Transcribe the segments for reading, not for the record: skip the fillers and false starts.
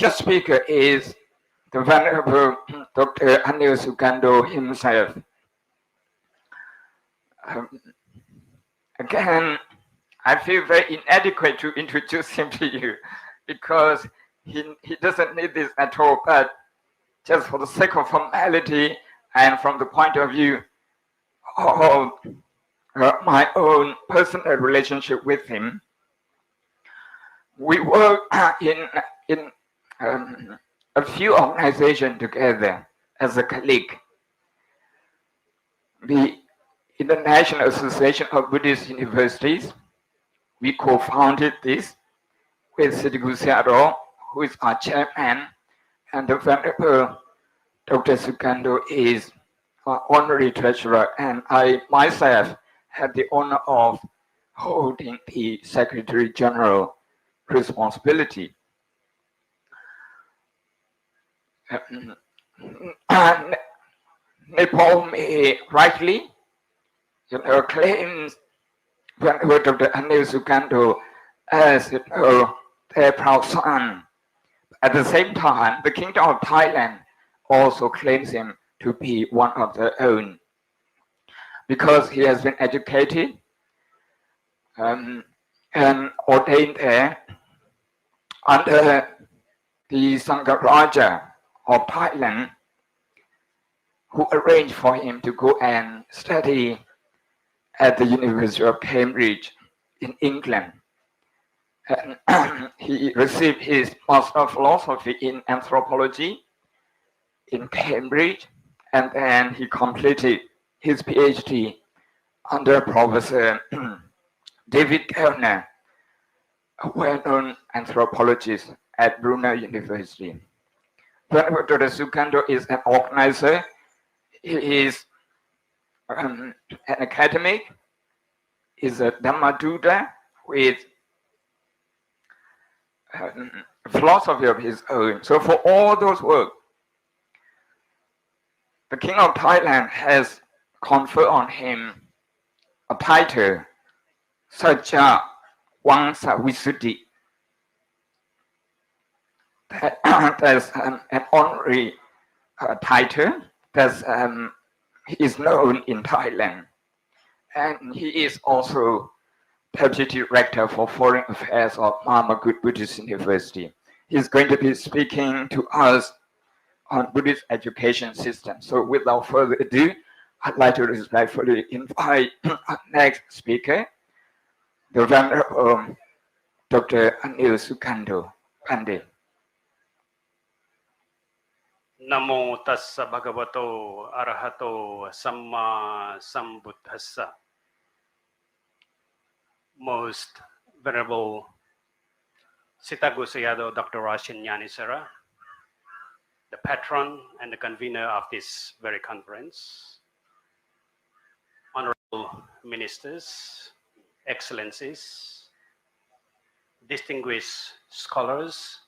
Guest speaker is the Venerable Dr. Anil Sakya himself. Again, I feel very inadequate to introduce him to you because he doesn't need this at all, but just for the sake of formality and from the point of view of my own personal relationship with him, we work in a few organizations together as a colleague. The International Association of Buddhist Universities, we co-founded this with Sadhguru Sayadaw, who is our chairman, and the Venerable Dr. Sakya is our honorary treasurer, and I myself had the honor of holding the Secretary General responsibility. Nepal may rightly claims Venerable Dr. Anil Sakya as their proud son. At the same time, the Kingdom of Thailand also claims him to be one of their own because he has been educated and ordained there under the Sangha of Thailand, who arranged for him to go and study at the University of Cambridge in England. And he received his Master of Philosophy in Anthropology in Cambridge, and then he completed his PhD under Professor David Kellner, a well-known anthropologist at Brunel University. Venerable Dr. Sakya is an organizer. He is an academic, is a Dhamma tutor with philosophy of his own. So for all those work, the King of Thailand has conferred on him a title, Satya Wangsa Visuddhi. That's an honorary title that is known in Thailand. And he is also Deputy Rector for Foreign Affairs of Mamagut Buddhist University. He's going to be speaking to us on Buddhist education system. So without further ado, I'd like to respectfully invite our next speaker, the Venerable Dr. Anil Sakya Pandit. Namo tassa bhagavato arahato samma sambuddhassa. Most Venerable Sitagu Sayadaw Dr. Rashin Yanisara, the patron and the convener of this very conference, honorable ministers, excellencies, distinguished scholars,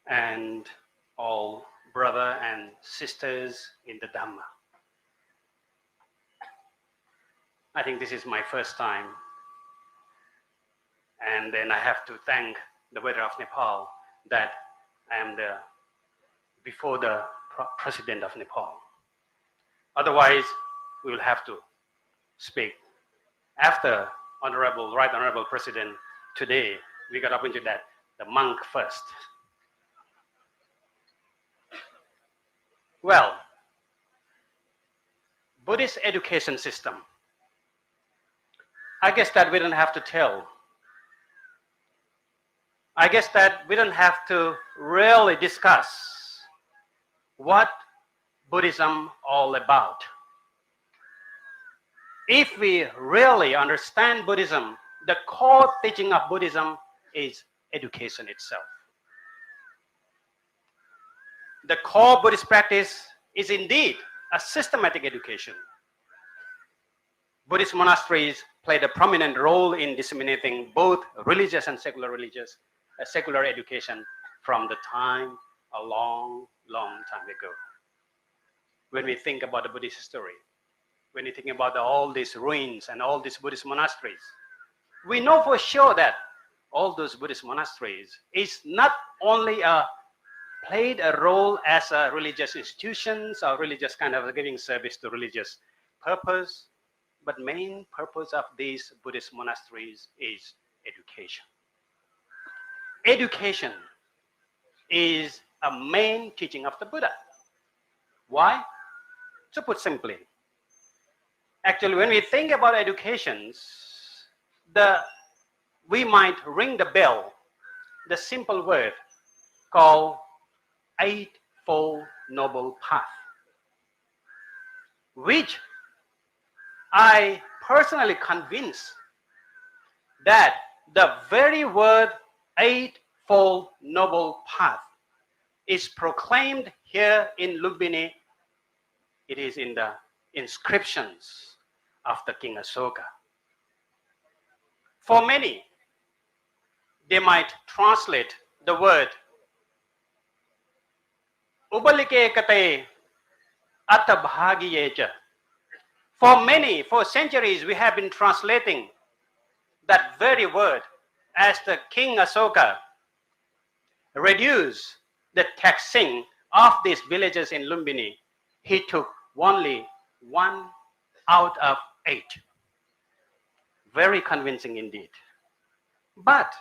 and all brother and sisters in the Dhamma. I think this is my first time, and then I have to thank the weather of Nepal that I am before the president of Nepal. Otherwise, we will have to speak after Right Honorable President. Today, we got up into that, the monk first. Well, Buddhist education system. I guess that we don't have to tell. I guess that we don't have to really discuss what Buddhism all about. If we really understand Buddhism, the core teaching of Buddhism is education itself. The core Buddhist practice is indeed a systematic education. Buddhist monasteries played a prominent role in disseminating both religious and secular education from the time a long, long time ago. When we think about the Buddhist history, when we think about all these ruins and all these Buddhist monasteries, we know for sure that all those Buddhist monasteries is not only played a role as a religious institutions or religious kind of giving service to religious purpose, but main purpose of these Buddhist monasteries is education. Education is a main teaching of the Buddha. Why? To put simply, actually when we think about educations, we might ring the bell, the simple word called Eightfold Noble Path, which I personally convinced that the very word Eightfold Noble Path is proclaimed here in Lumbini. It is in the inscriptions of the King Asoka. For many, they might translate the word Ubalike kate atabhagiyeja. For centuries, we have been translating that very word as the King Asoka reduced the taxing of these villages in Lumbini. He took only 1 out of 8. Very convincing indeed. But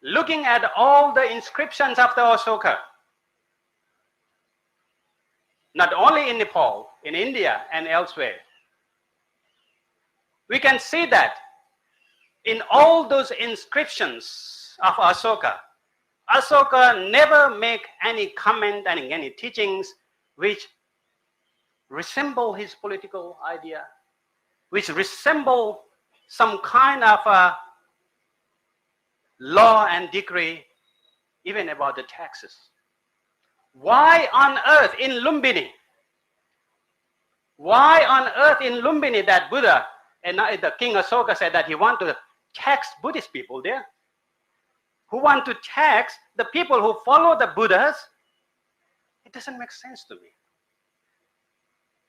looking at all the inscriptions of the Asoka, not only in Nepal, in India and elsewhere, we can see that in all those inscriptions of Asoka, Asoka never make any comment and any teachings which resemble his political idea, which resemble some kind of a law and decree, even about the taxes. Why on earth in Lumbini? Why on earth in Lumbini that Buddha and the King Asoka said that he want to tax Buddhist people there? Who want to tax the people who follow the Buddhas? It doesn't make sense to me.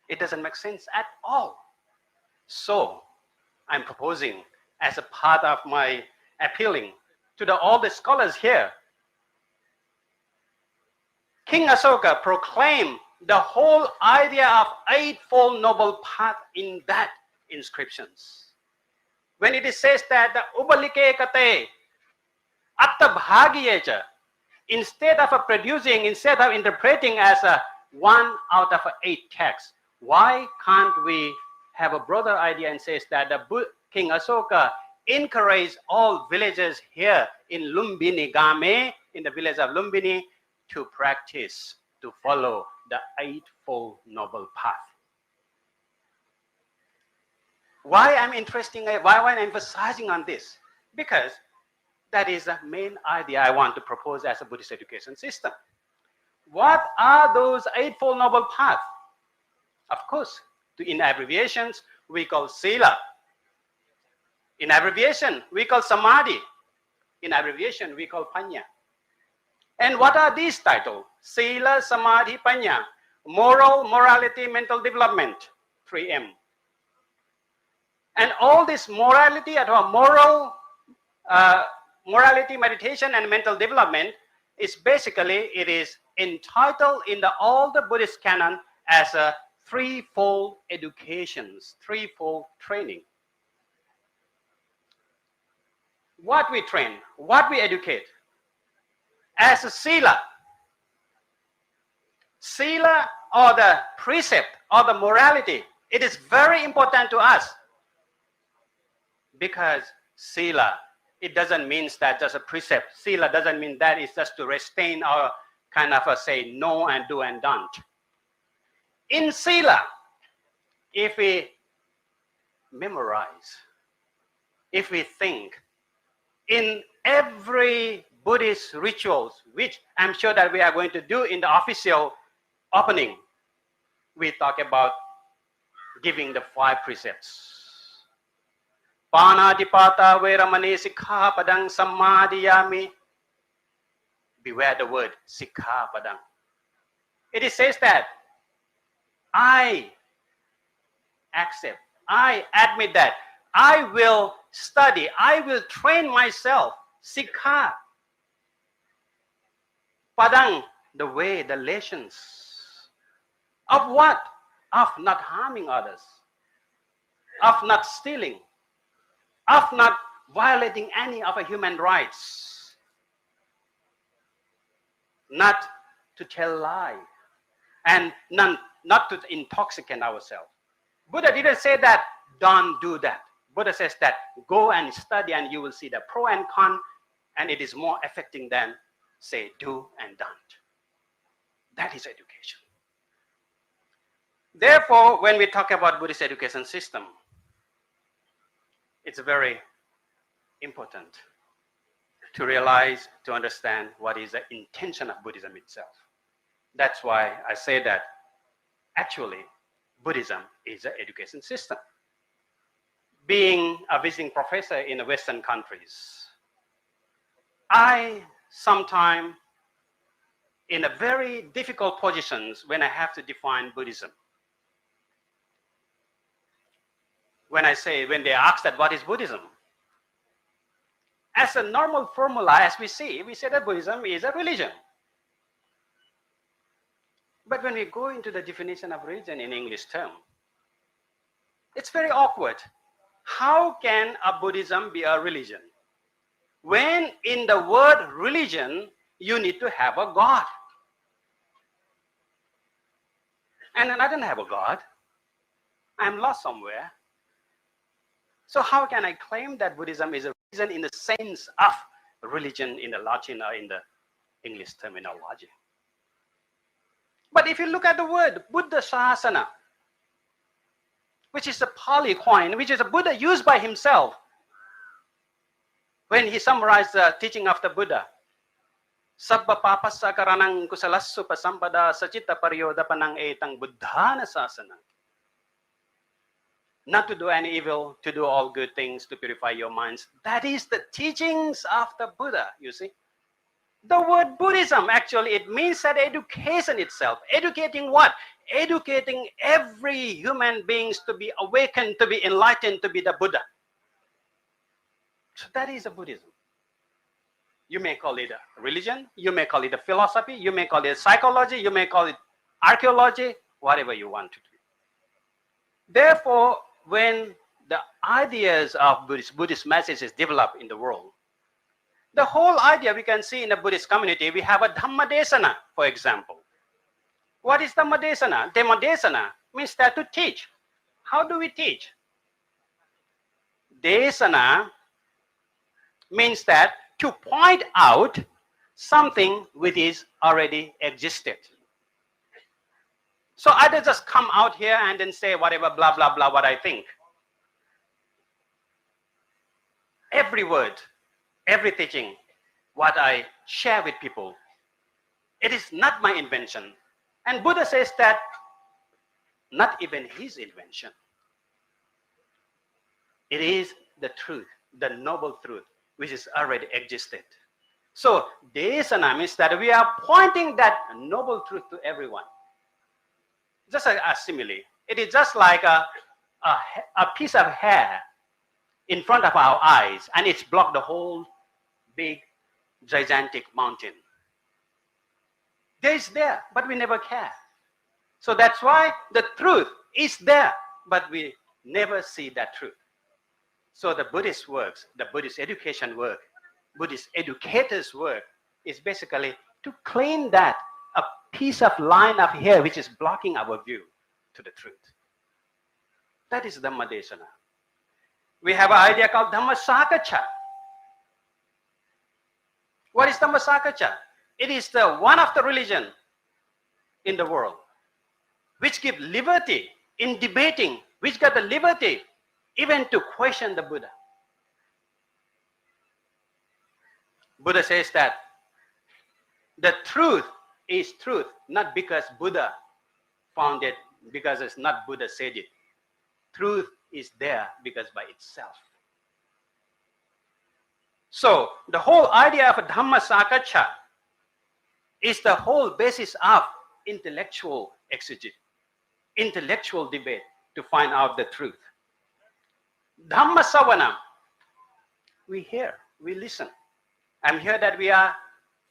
It doesn't make sense at all. So I'm proposing, as a part of my appealing to all the scholars here, King Asoka proclaimed the whole idea of Eightfold Noble Path in that inscriptions. When it says that the Ubalike kate attabhagiyeja, instead of interpreting as a 1 out of 8 text, why can't we have a broader idea and says that the King Asoka encourage all villagers here in Lumbini Game, in the village of Lumbini, to practice, to follow the Eightfold Noble Path. Why I'm emphasizing on this? Because that is the main idea I want to propose as a Buddhist education system. What are those Eightfold Noble Paths? Of course, in abbreviations, we call Sila. In abbreviation, we call Samadhi. In abbreviation, we call Panya. And what are these titles? Sila, Samadhi, Panya. Moral, morality, mental development. 3M. And all this morality, morality, meditation, and mental development is basically, it is entitled in all the Buddhist canon as a threefold educations, threefold training. What we train, what we educate. As a Sila. Sila, or the precept, or the morality, it is very important to us. Because Sila, it doesn't mean that just a precept. Sila doesn't mean that it's just to restrain or kind of say no and do and don't. In Sila, if we memorize, if we think, in every Buddhist rituals, which I'm sure that we are going to do in the official opening, we talk about giving the 5 precepts. Panatipata veramani sikkhapadang sammadhiyami. Beware the word sikkhapadang. It says that I accept, I admit that I will study, I will train myself, sikkha. Padang, the way, the lessons. Of what? Of not harming others, of not stealing, of not violating any of our human rights, not to tell lie, and not to intoxicate ourselves. Buddha didn't say that, don't do that. Buddha says that, go and study and you will see the pro and con, and it is more affecting than say do and don't. That is education. Therefore, when we talk about Buddhist education system, it's very important to realize, to understand what is the intention of Buddhism itself. That's why I say that actually Buddhism is an education system. Being a visiting professor in the Western countries, I sometimes in a very difficult positions when I have to define Buddhism. When they ask that what is Buddhism? As a normal formula, as we say that Buddhism is a religion. But when we go into the definition of religion in English term, it's very awkward. How can a Buddhism be a religion? When in the word religion, you need to have a God. And I don't have a God. I'm lost somewhere. So how can I claim that Buddhism is a religion in the sense of religion in the Latin or in the English terminology? But if you look at the word Buddha Shasana, which is a Pali coin, which is a Buddha used by himself when he summarized the teaching of the Buddha, Sabba papasa karanang kusalassu pasampada sachita paryodapanang etang buddhana sasana. Not to do any evil, to do all good things, to purify your minds. That is the teachings of the Buddha, you see. The word Buddhism, actually, it means that education itself. Educating what? Educating every human beings to be awakened, to be enlightened, to be the Buddha. So that is a Buddhism. You may call it a religion, you may call it a philosophy, you may call it psychology, you may call it archaeology, whatever you want to do. Therefore, when the ideas of Buddhist messages develop in the world, the whole idea we can see in the Buddhist community, we have a Dhamma Desana, for example. What is Dhamma Desana? Dhamma Desana means that to teach. How do we teach? Desana means that to point out something which is already existed. So I don't just come out here and then say whatever, blah, blah, blah, what I think. Every word, every teaching, what I share with people, it is not my invention. And Buddha says that not even his invention. It is the truth, the noble truth, which is already existed. So Desana means that we are pointing that noble truth to everyone. Just a simile. It is just like a piece of hair in front of our eyes, and it's blocked the whole big, gigantic mountain. It's there, but we never care. So that's why the truth is there, but we never see that truth. So the Buddhist works, the Buddhist education work, Buddhist educators' work is basically to clean that, a piece of line of hair which is blocking our view to the truth. That is Dhamma Desana. We have an idea called Dhamma Sakacha. What is Dhamma Sakacha? It is the one of the religion in the world which give liberty in debating, which got the liberty even to question the Buddha. Buddha says that the truth is truth, not because Buddha found it, because it's not Buddha said it. Truth is there because by itself. So the whole idea of Dhamma Sakacha is the whole basis of intellectual exegesis, intellectual debate to find out the truth. Dhamma Savanam, we hear, we listen. I'm here that we are,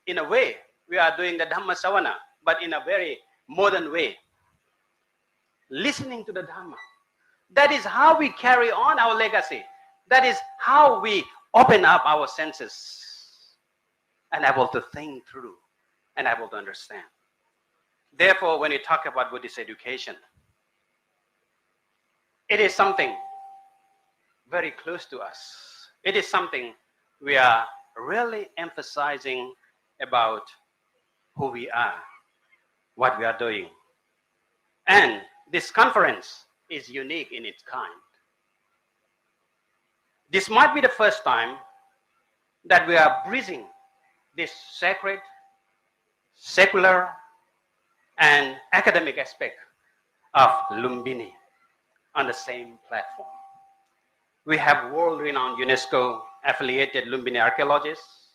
in a way, we are doing the Dhamma Savana, but in a very modern way. Listening to the Dhamma. That is how we carry on our legacy. That is how we open up our senses and able to think through and able to understand. Therefore, when you talk about Buddhist education, it is something very close to us. It is something we are really emphasizing about who we are, what we are doing. And this conference is unique in its kind. This might be the first time that we are breathing this sacred, secular, and academic aspect of Lumbini on the same platform. We have world-renowned UNESCO-affiliated Lumbini archaeologists.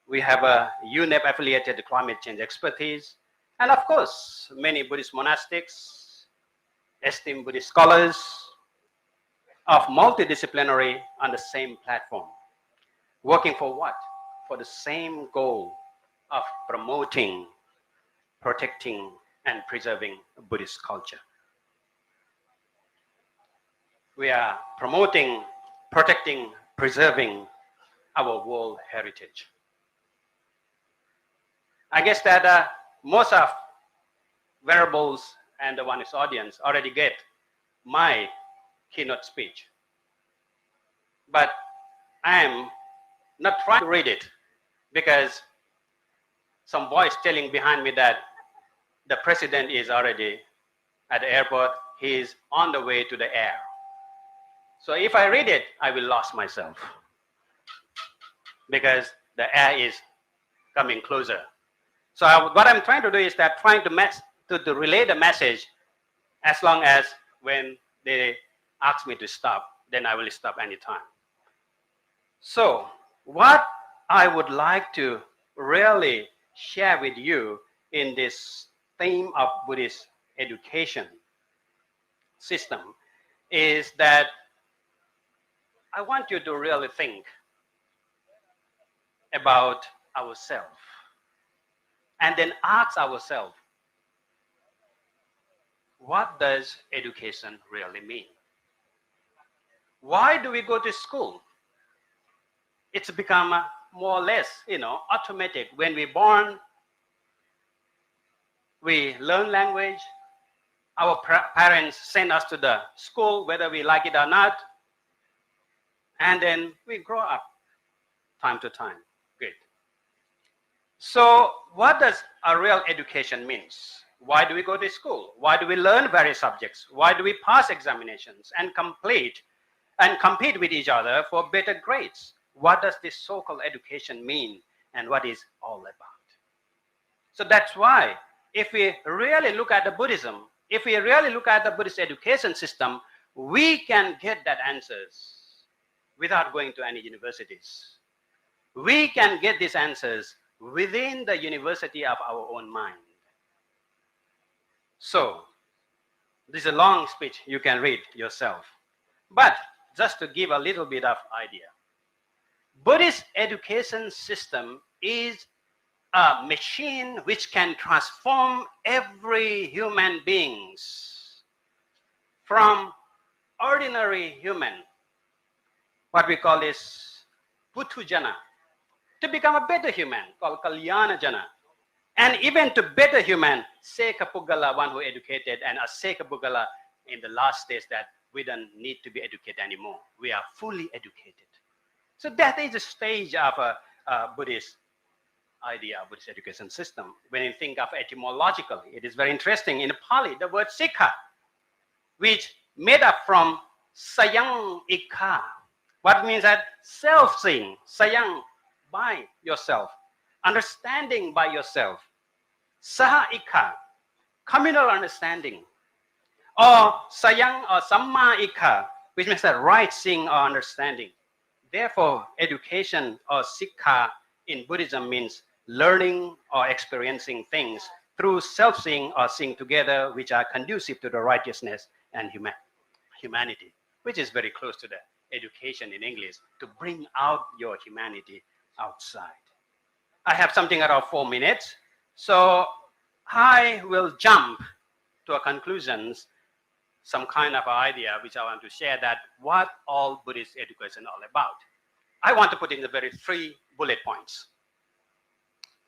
We have a UNEP-affiliated climate change expertise. And of course, many Buddhist monastics, esteemed Buddhist scholars of multidisciplinary on the same platform. Working for what? For the same goal of promoting, protecting, and preserving Buddhist culture. We are promoting, protecting, preserving our world heritage. I guess that most of wearables and the one is audience already get my keynote speech. But I am not trying to read it because some voice telling behind me that the president is already at the airport. He is on the way to the air. So if I read it, I will lose myself because the air is coming closer. So what I'm trying to do is that trying to relay the message as long as when they ask me to stop, then I will stop anytime. So what I would like to really share with you in this theme of Buddhist education system is that I want you to really think about ourselves and then ask ourselves, what does education really mean? Why do we go to school? It's become more or less, automatic. When we're born, we learn language. Our parents send us to the school, whether we like it or not. And then we grow up. time to time. Good. So what does a real education means? Why do we go to school? Why do we learn various subjects? Why do we pass examinations and compete with each other for better grades? What does this so-called education mean, and what is all about? So that's why if we really look at the Buddhism, if we really look at the Buddhist education system, we can get that answers without going to any universities. We can get these answers within the university of our own mind. So, this is a long speech, you can read yourself. But just to give a little bit of idea, Buddhist education system is a machine which can transform every human beings from ordinary human, what we call is Puthujana, to become a better human called Kalyana Jana. And even to better human, Seka Pugala, one who educated, and a Seka Pugala in the last stage that we don't need to be educated anymore. We are fully educated. So that is a stage of a Buddhist idea, Buddhist education system. When you think of etymologically, it is very interesting. In Pali, the word Sikha, which made up from Sayang Ikha, what means that self-seeing, Sayang, by yourself, understanding by yourself, Saha Ikha, communal understanding, or Sayang or Samma Ikha, which means that right seeing or understanding. Therefore, education or Sikha in Buddhism means learning or experiencing things through self-seeing or seeing together, which are conducive to the righteousness and humanity, which is very close to the education in English, to bring out your humanity outside. I have something around 4 minutes, so I will jump to a conclusions, some kind of idea which I want to share, that what all Buddhist education is all about. I want to put in the very 3 bullet points.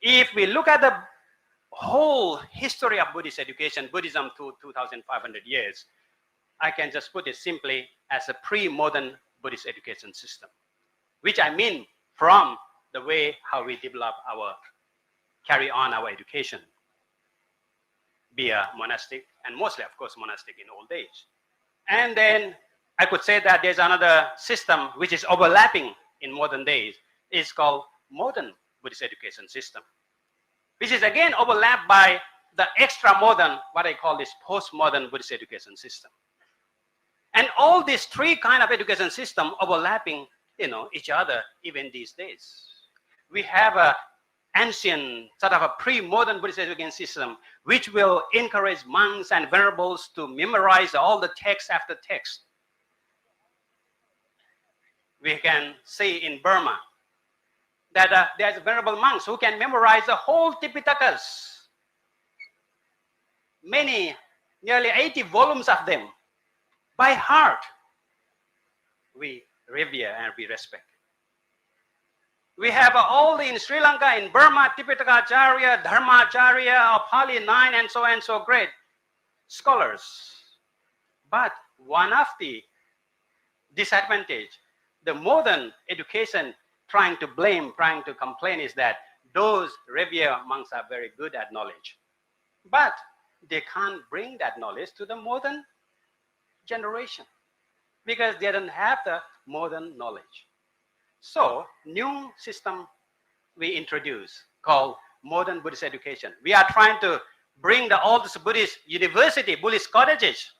If we look at the whole history of Buddhist education, Buddhism to 2,500 years, I can just put it simply as a pre-modern Buddhist education system, which I mean from the way how we develop carry on our education, be a monastic, and mostly, of course, monastic in old age. And then I could say that there's another system which is overlapping in modern days. It's called modern Buddhist education system, which is again overlapped by the extra modern, what I call this postmodern Buddhist education system. And all these 3 kind of education system overlapping, each other even these days. We have a ancient sort of a pre-modern Buddhist education system which will encourage monks and venerables to memorize all the text after text. We can see in Burma that there's venerable monks who can memorize the whole Tipitakas, nearly 80 volumes of them by heart. We revere and we respect. We have all in Sri Lanka, in Burma, Tipitaka-acharya, Dharma-acharya, or Pali 9, and so great scholars. But one of the disadvantage, the modern education trying to blame, trying to complain, is that those revered monks are very good at knowledge. But they can't bring that knowledge to the modern generation because they don't have the modern knowledge. So, new system we introduce called modern Buddhist education. We are trying to bring the oldest Buddhist university, Buddhist colleges.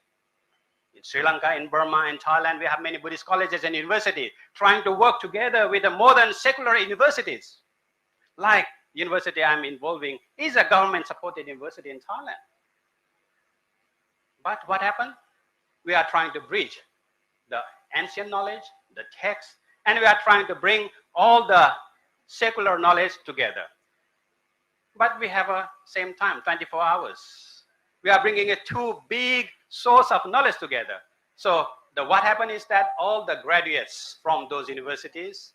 In Sri Lanka, in Burma, in Thailand, we have many Buddhist colleges and universities trying to work together with the modern secular universities. Like university I'm involving is a government-supported university in Thailand. But what happened? We are trying to bridge the ancient knowledge, the text, and we are trying to bring all the secular knowledge together. But we have a same time, 24 hours. We are bringing 2 big source of knowledge together. So what happened is that all the graduates from those universities,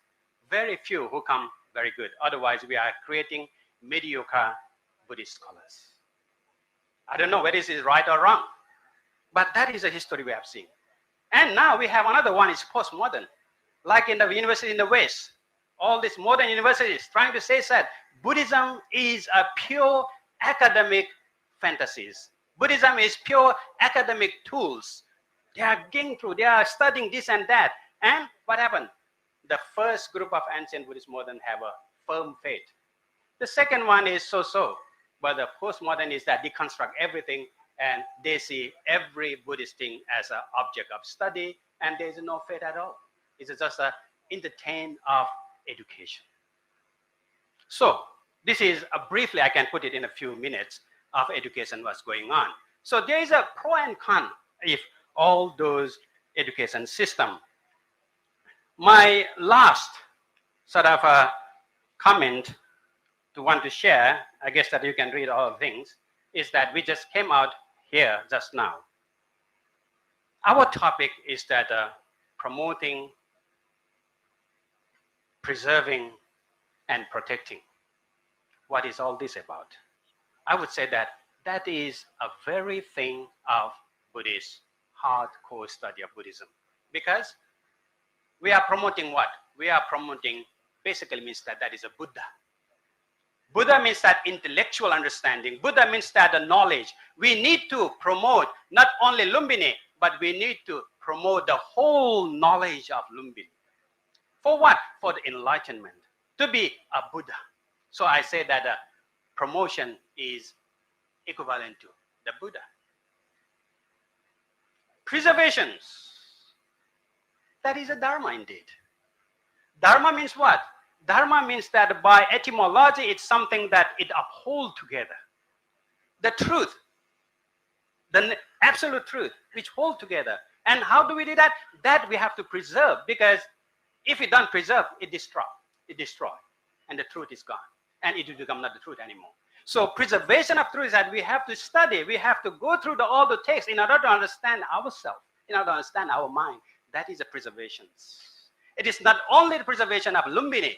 very few who come very good. Otherwise, we are creating mediocre Buddhist scholars. I don't know whether this is right or wrong, but that is a history we have seen. And now we have another one, is postmodern. Like in the university in the West, all these modern universities trying to say that Buddhism is a pure academic fantasies. Buddhism is pure academic tools. They are going through, they are studying this and that. And what happened? The first group of ancient Buddhist modern have a firm faith. The second one is so-so. But the postmodernists that deconstruct everything and they see every Buddhist thing as an object of study and there is no faith at all. It's just an entertain of education. So this is briefly, I can put it in a few minutes of education what's going on. So there is a pro and con if all those education system. My last sort of a comment to want to share, I guess that you can read all the things, is that we just came out here just now. Our topic is that promoting, preserving, and protecting. What is all this about? I would say that that is a very thing of Buddhist, hardcore study of Buddhism. Because we are promoting what? We are promoting, basically means that that is a Buddha. Buddha means that intellectual understanding. Buddha means that the knowledge. We need to promote not only Lumbini, but we need to promote the whole knowledge of Lumbini. For what? For the enlightenment. To be a Buddha. So I say that the promotion is equivalent to the Buddha. Preservations. That is a Dharma indeed. Dharma means what? Dharma means that by etymology, it's something that it upholds together. The truth, the absolute truth, which hold together. And how do we do that? That we have to preserve, because if we don't preserve, it destroys. And the truth is gone. And it will become not the truth anymore. So preservation of truth is that we have to study, we have to go through all the texts in order to understand ourselves, in order to understand our mind. That is a preservation. It is not only the preservation of Lumbini,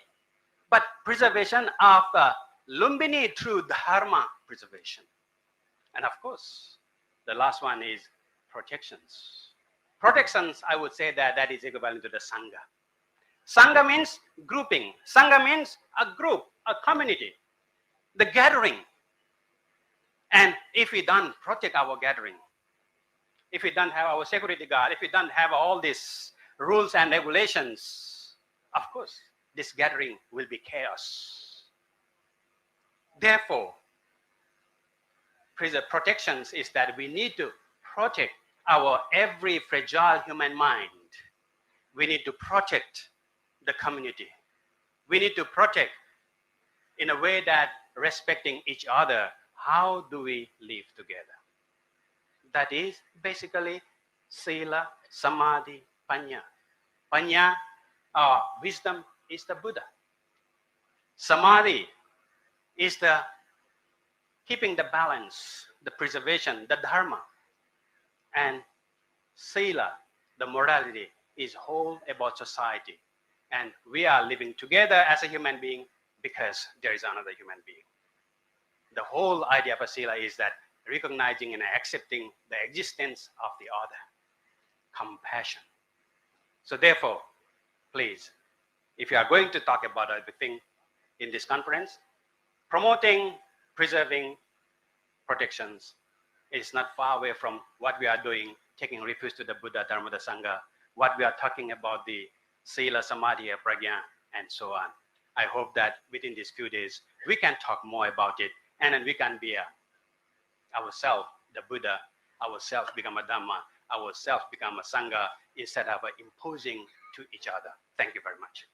but preservation of Lumbini through Dharma preservation. And of course, the last one is protections. Protections, I would say that that is equivalent to the Sangha. Sangha means grouping. Sangha means a group, a community, the gathering. And if we don't protect our gathering, if we don't have our security guard, if we don't have all these rules and regulations, of course, this gathering will be chaos. Therefore, protections is that we need to protect our every fragile human mind. We need to protect the community. We need to protect in a way that respecting each other. How do we live together? That is basically Sila, Samadhi, Panya. Panya, wisdom, is the Buddha. Samadhi is the keeping the balance, the preservation, the Dharma. And Sila, the morality, is whole about society. And we are living together as a human being because there is another human being. The whole idea of a Sila is that recognizing and accepting the existence of the other. Compassion. So therefore, please, if you are going to talk about everything in this conference, promoting, preserving, protections is not far away from what we are doing, taking refuge to the Buddha, Dharma, the Sangha, what we are talking about the Sila, Samadhi, Prajna, and so on. I hope that within these few days, we can talk more about it, and then we can be ourselves, the Buddha, ourselves become a Dhamma, ourselves become a Sangha, instead of imposing to each other. Thank you very much.